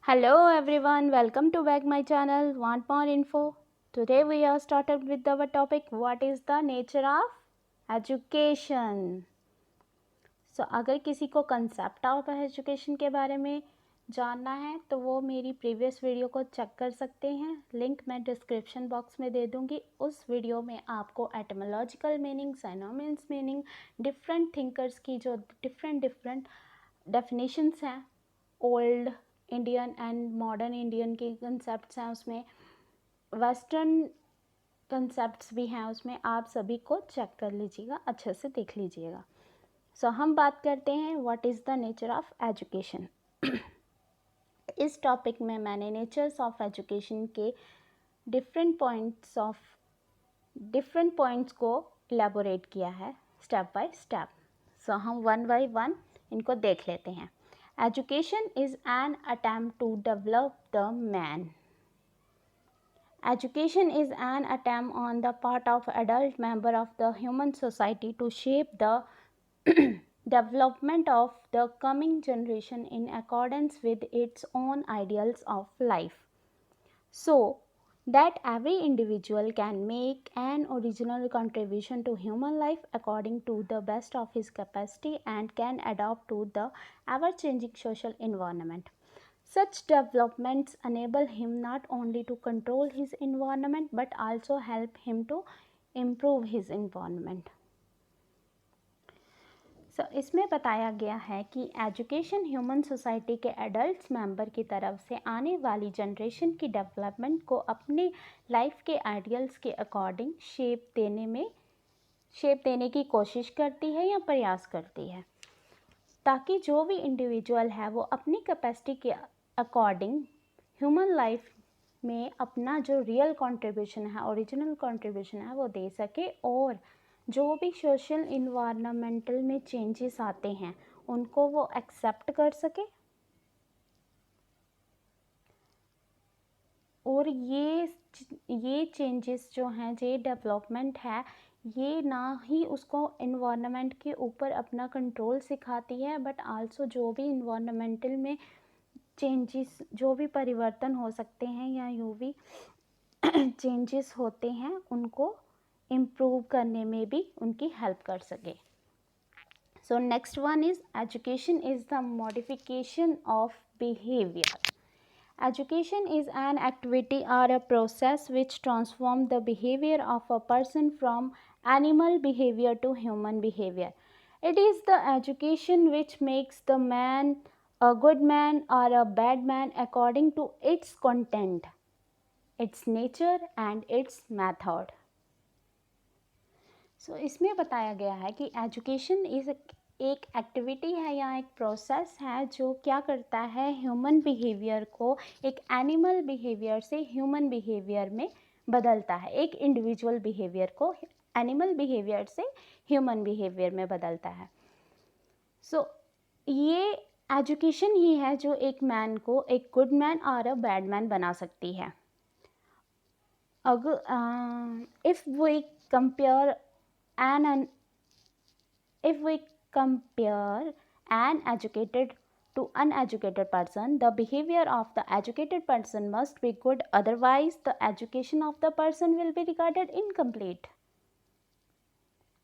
Hello everyone, welcome to back my channel. Want more info? Today we are started with our topic what is the nature of education. So अगर किसी को concept of education के बारे में जानना है तो वो मेरी प्रीवियस वीडियो को चेक कर सकते हैं। लिंक मैं डिस्क्रिप्शन बॉक्स में दे दूँगी। उस वीडियो में आपको etymological meaning, synonyms meaning, different thinkers की जो डिफरेंट डेफिनेशंस हैं, old Indian and modern Indian के कंसेप्ट्स हैं, उसमें वेस्टर्न कंसेप्ट्स भी हैं, उसमें आप सभी को चेक कर लीजिएगा, अच्छे से देख लीजिएगा। सो हम बात करते हैं what is the nature of education. इस टॉपिक में मैंने नेचर्स ऑफ एजुकेशन के डिफरेंट पॉइंट्स को इलेबोरेट किया है स्टेप बाय स्टेप। सो हम वन बाय वन इनको देख लेते हैं। Education is an attempt to develop the man. Education is an attempt on the part of adult member of the human society to shape the development of the coming generation in accordance with its own ideals of life, so that every individual can make an original contribution to human life according to the best of his capacity and can adapt to the ever-changing social environment. Such developments enable him not only to control his environment but also help him to improve his environment. इसमें बताया गया है कि education human society के adult member की तरफ से आने वाली जनरेशन की डेवलपमेंट को अपने लाइफ के आइडियल्स के अकॉर्डिंग शेप देने की कोशिश करती है या प्रयास करती है, ताकि जो भी इंडिविजुअल है वो अपनी कैपेसिटी के अकॉर्डिंग ह्यूमन लाइफ में अपना जो रियल कंट्रीब्यूशन है, ओरिजिनल कंट्रीब्यूशन है, वो दे सके और जो भी सोशल इन्वायरमेंटल में चेंजेस आते हैं उनको वो एक्सेप्ट कर सके और ये चेंजेस जो हैं, ये डेवलपमेंट है, ये ना ही उसको इन्वायरमेंट के ऊपर अपना कंट्रोल सिखाती है बट आल्सो जो भी इन्वायरमेंटल में चेंजेस, जो भी परिवर्तन हो सकते हैं या जो भी चेंजेस होते हैं उनको इम्प्रूव करने में भी उनकी हेल्प कर सके। सो next one is education is the modification of behaviour. Education is an activity or a process which transforms the behavior of a person from animal behavior to human behavior. It is the education which makes the man a good man or a bad man according to its content, its nature and its method. इसमें बताया गया है कि education एक activity है या एक process है जो क्या करता है, ह्यूमन बिहेवियर को एक एनिमल बिहेवियर से ह्यूमन बिहेवियर में बदलता है, एक इंडिविजुअल बिहेवियर को एनिमल बिहेवियर से ह्यूमन बिहेवियर में बदलता है। ये एजुकेशन ही है जो एक मैन को एक गुड मैन और अ बैड मैन बना सकती है। अगर if we compare an educated to uneducated person, the behavior of the educated person must be good, otherwise the education of the person will be regarded incomplete.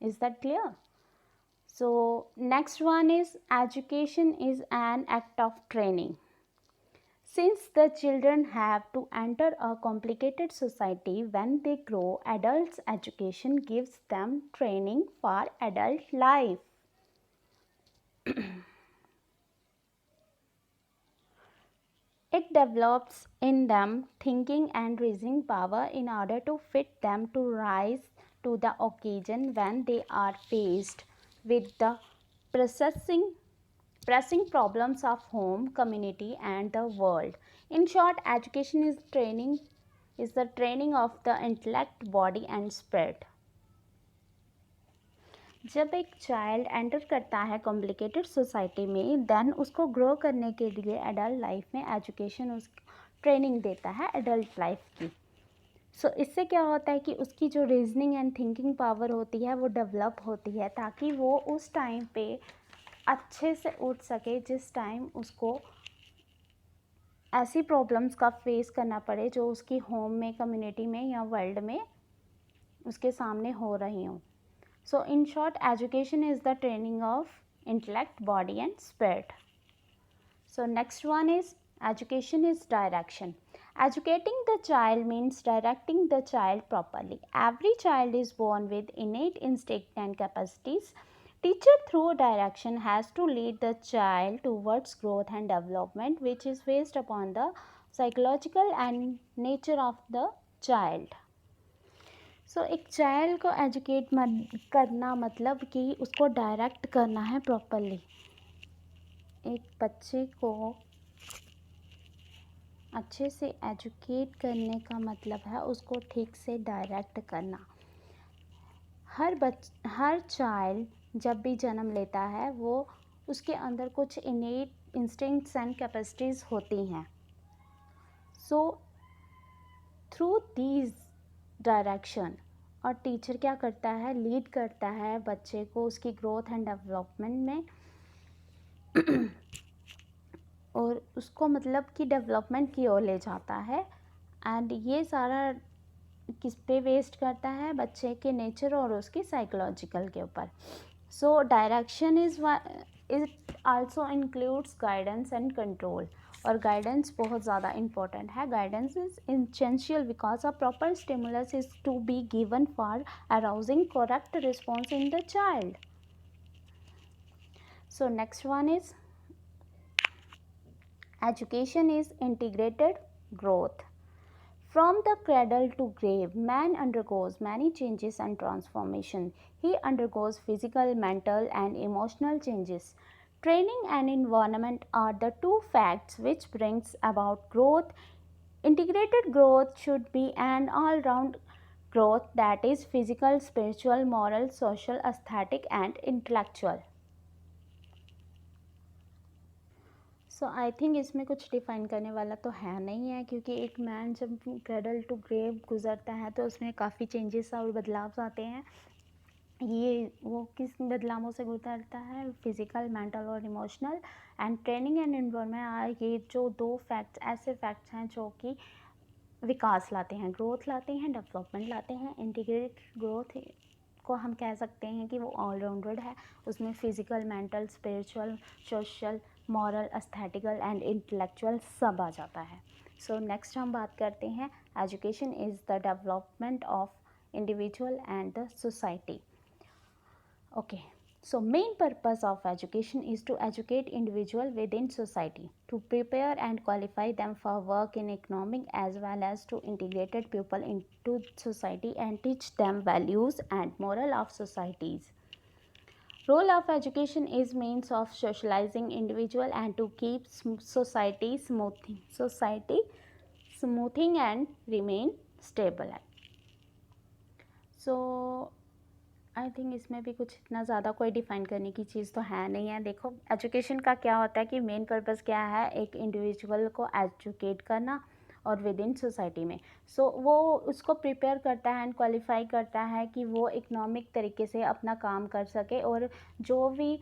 Is that clear? So next one is education is an act of training. Since the children have to enter a complicated society when they grow, adults' education gives them training for adult life. It develops in them thinking and reasoning power in order to fit them to rise to the occasion when they are faced with the pressing problems of home, community and the world. In short, education is the training of the intellect, body and spirit. जब एक child enter करता है complicated society में, then उसको grow करने के लिए adult life में एजुकेशन उसको ट्रेनिंग देता है एडल्ट लाइफ की। इससे क्या होता है कि उसकी जो रीजनिंग एंड थिंकिंग पावर होती है वो डेवलप होती है, ताकि वो उस टाइम पे अच्छे से उठ सके जिस टाइम उसको ऐसी प्रॉब्लम्स का फेस करना पड़े जो उसकी होम में, कम्युनिटी में या वर्ल्ड में उसके सामने हो रही हों. So in short, education is the training of intellect, body and spirit. So next one is education is direction. Educating the child means directing the child properly. Every child is born with innate instinct and capacities. Teacher through direction has to lead the child towards growth and development, which is based upon the psychological and nature of the child. सो एक child को educate करना मतलब कि उसको direct करना है properly. एक बच्चे को अच्छे से एजुकेट करने का मतलब है उसको ठीक से डायरेक्ट करना. हर चाइल्ड जब भी जन्म लेता है वो उसके अंदर कुछ इनेट इंस्टिंक्ट्स एंड कैपेसिटीज़ होती हैं. सो थ्रू दीज डायरेक्शन, और टीचर क्या करता है, लीड करता है बच्चे को उसकी ग्रोथ एंड डेवलपमेंट में और उसको मतलब कि डेवलपमेंट की ओर ले जाता है. एंड ये सारा किस पे वेस्ट करता है, बच्चे के नेचर और उसकी साइकोलॉजिकल के ऊपर. So direction is it also includes guidance and control. और गाइडेंस बहुत ज़्यादा इम्पोर्टेंट है. Guidance is essential because a proper stimulus is to be given for arousing correct response in the child. So next one is education is integrated growth. From the cradle to grave, man undergoes many changes and transformation. He undergoes physical, mental and emotional changes. Training and environment are the two facts which brings about growth. Integrated growth should be an all-round growth that is physical, spiritual, moral, social, aesthetic and intellectual. So I think इसमें कुछ define करने वाला तो है नहीं है, क्योंकि एक मैन जब क्रेडल टू ग्रेव गुजरता है तो उसमें काफ़ी चेंजेस और बदलाव आते हैं. ये वो किस बदलावों से गुजरता है, फिज़िकल, मेंटल और emotional. And training and environment, ये जो दो फैक्ट्स ऐसे फैक्ट्स हैं जो कि विकास लाते हैं, ग्रोथ लाते हैं, डेवलपमेंट लाते हैं. इंटीग्रेटेड ग्रोथ को हम कह सकते हैं कि वो ऑलराउंडेड है. उसमें physical, mental, spiritual, social, moral, aesthetical and intellectual सब आ जाता है. सो नेक्स्ट हम बात करते हैं education is the development of individual and the society. Okay, so main purpose of education is to educate individual within society, to prepare and qualify them for work in economic as well as to integrated people into society and teach them values and moral of societies. Role of education is means of socializing individual and to keep society smoothing and remain stable. So I think इसमें भी कुछ इतना ज़्यादा कोई define करने की चीज़ तो है नहीं है. देखो, एजुकेशन का क्या होता है कि मेन पर्पस क्या है, एक इंडिविजुअल को एजुकेट करना और विद इन सोसाइटी में. सो वो उसको प्रिपेयर करता है एंड क्वालिफाई करता है कि वो इकोनॉमिक तरीके से अपना काम कर सके और जो भी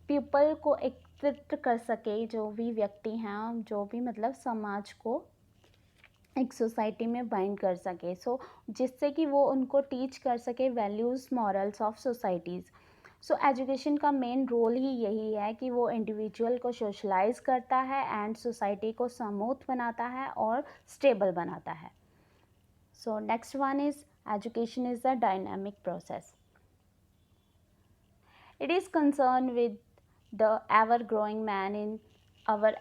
पीपल को एकत्रित कर सके, जो भी व्यक्ति हैं, जो भी मतलब समाज को एक सोसाइटी में बाइंड कर सके. सो जिससे कि वो उनको टीच कर सके values, morals of societies. So education का मेन रोल ही यही है कि वो इंडिविजुअल को सोशलाइज करता है एंड सोसाइटी को स्मूथ बनाता है और स्टेबल बनाता है. So next one is education is a dynamic process. It is concern with the ever growing man in our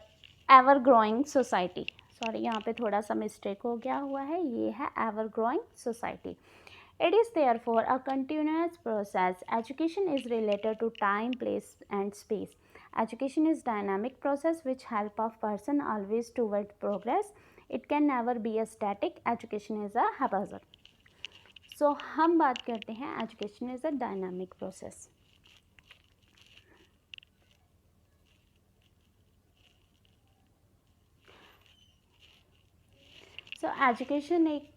ever growing society. Sorry, यहाँ पे थोड़ा सा मिस्टेक हो गया हुआ है, ये है ever growing society. It is therefore a continuous process. Education is related to time, place and space. Education is dynamic process which help a person always toward progress. It can never be a static. Education is a haphazard. So हम बात करते हैं education is a dynamic process. So education एक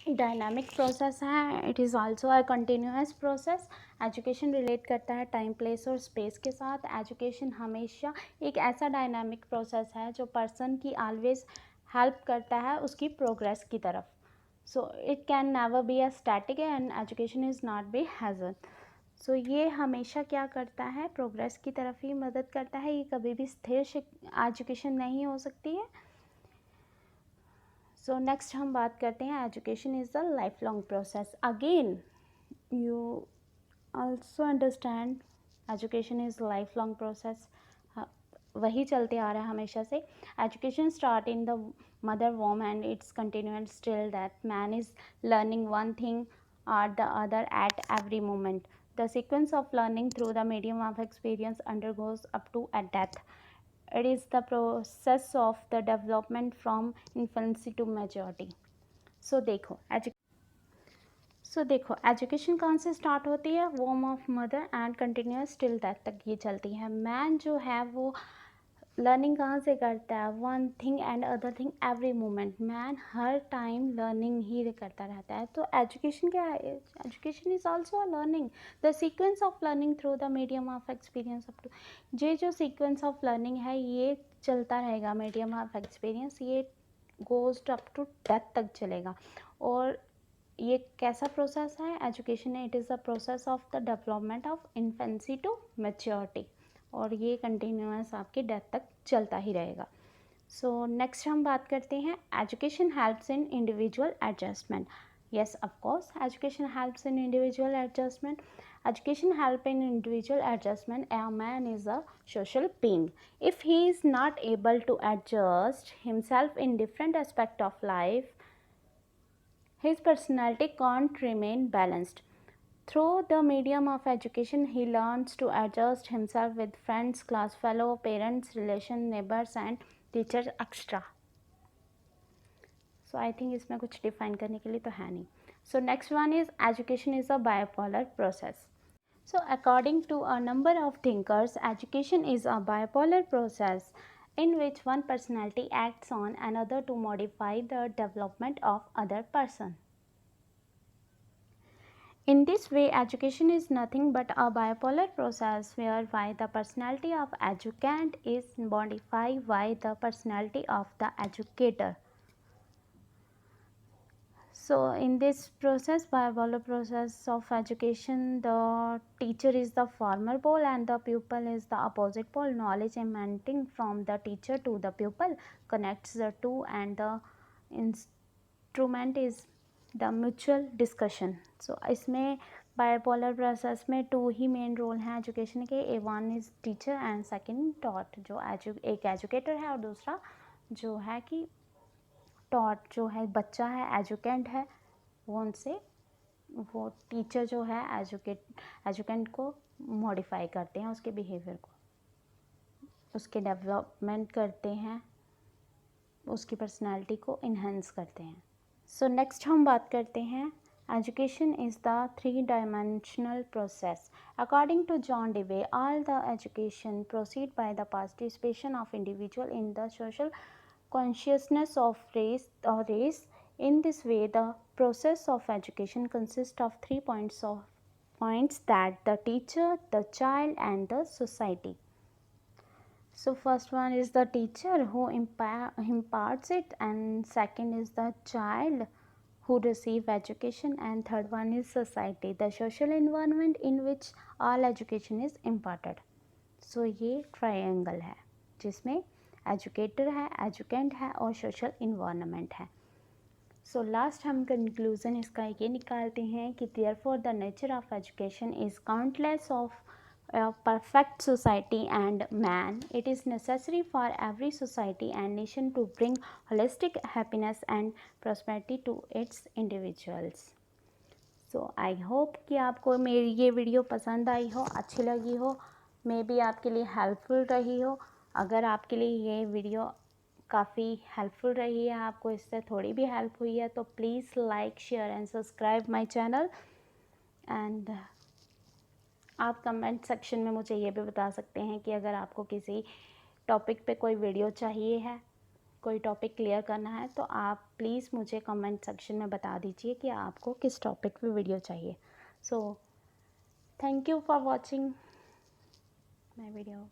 dynamic process है, it is also a continuous process. Education relate करता है time, place और space के साथ। एजुकेशन हमेशा एक ऐसा डायनामिक प्रोसेस है जो पर्सन की ऑलवेज हेल्प करता है उसकी प्रोग्रेस की तरफ। So it can never be a static and education is not be hasten. So ये हमेशा क्या करता है, प्रोग्रेस की तरफ ही मदद करता है, ये कभी भी स्थिर एजुकेशन नहीं हो सकती है। सो नेक्स्ट हम बात करते हैं education is the life long process. Again you also understand education is life long process, वही चलते आ रहा है हमेशा से। Education start in the mother womb and it's continued still that man is learning one thing or the other at every moment. The sequence of learning through the medium of experience undergoes up to a death. It is the process of the development from infancy to maturity. So देखो education कहाँ से start होती है, वॉर्म of mother and continues till death तक ये चलती है। मैन जो है वो लर्निंग कहाँ से करता है, one thing and other thing every moment. Man हर टाइम लर्निंग ही करता रहता है। तो एजुकेशन क्या है, education is also a learning, the sequence of learning through the medium of experience up to. ये जो सीक्वेंस ऑफ लर्निंग है ये चलता रहेगा, मीडियम ऑफ एक्सपीरियंस, ये गोज अप टू डेथ तक चलेगा। और ये कैसा प्रोसेस है एजुकेशन है, it is the process of the development of infancy to maturity, और ये कंटिन्यूअस आपकी डेथ तक चलता ही रहेगा। सो नेक्स्ट हम बात करते हैं education helps in individual adjustment. yes, of course, education helps in individual adjustment. Education help in individual adjustment. A man is a social being. If he is not able to adjust himself in different aspect of life, his personality can't remain balanced. Through the medium of education, he learns to adjust himself with friends, class fellow, parents, relations, neighbors and teachers, etc. So I think इसमें कुछ define करने के लिए तो है नहीं. So next one is education is a bipolar process. So according to a number of thinkers, education is a bipolar process in which one personality acts on another to modify the development of other person. In this way, education is nothing but a bipolar process whereby the personality of educand is modified by the personality of the educator. So in this process, bipolar process of education, the teacher is the former pole and the pupil is the opposite pole. Knowledge emanating from the teacher to the pupil connects the two and the instrument is the mutual discussion. So इसमें bipolar process में two ही main role हैं education के, a one is teacher and second taught, जो एक educator है और दूसरा जो है कि टॉट, जो है बच्चा है, एजुकेंट है, वो उनसे वो टीचर जो है एजुकेंट को मॉडिफाई करते हैं, उसके बिहेवियर को, उसके डेवलपमेंट करते हैं, उसकी पर्सनालिटी को इन्हेंस करते हैं। सो नेक्स्ट हम बात करते हैं education is the 3-dimensional process. According to John Dewey, all the education proceed by the participation of individual in the social consciousness of race. In this way, the process of education consists of 3 points that the teacher, the child and the society. So first one is the teacher who imparts it, and second is the child who receive education, and third one is society, the social environment in which all education is imparted. So ये triangle है जिसमें educator है, एजुकेंट है और social environment है। So last हम conclusion इसका ये निकालते हैं कि therefore the nature of education is countless of a perfect society and man. It is necessary for every society and nation to bring holistic happiness and prosperity to its individuals. So I hope कि आपको मेरी ये video पसंद आई हो, अच्छी लगी हो, may be आपके लिए हेल्पफुल रही हो। अगर आपके लिए ये वीडियो काफ़ी हेल्पफुल रही है, आपको इससे थोड़ी भी हेल्प हुई है, तो please like, share and subscribe my channel. And आप कमेंट सेक्शन में मुझे ये भी बता सकते हैं कि अगर आपको किसी टॉपिक पे कोई वीडियो चाहिए है कोई टॉपिक क्लियर करना है तो आप प्लीज़ मुझे कमेंट सेक्शन में बता दीजिए कि आपको किस टॉपिक पे वीडियो चाहिए। So thank you for watching my video.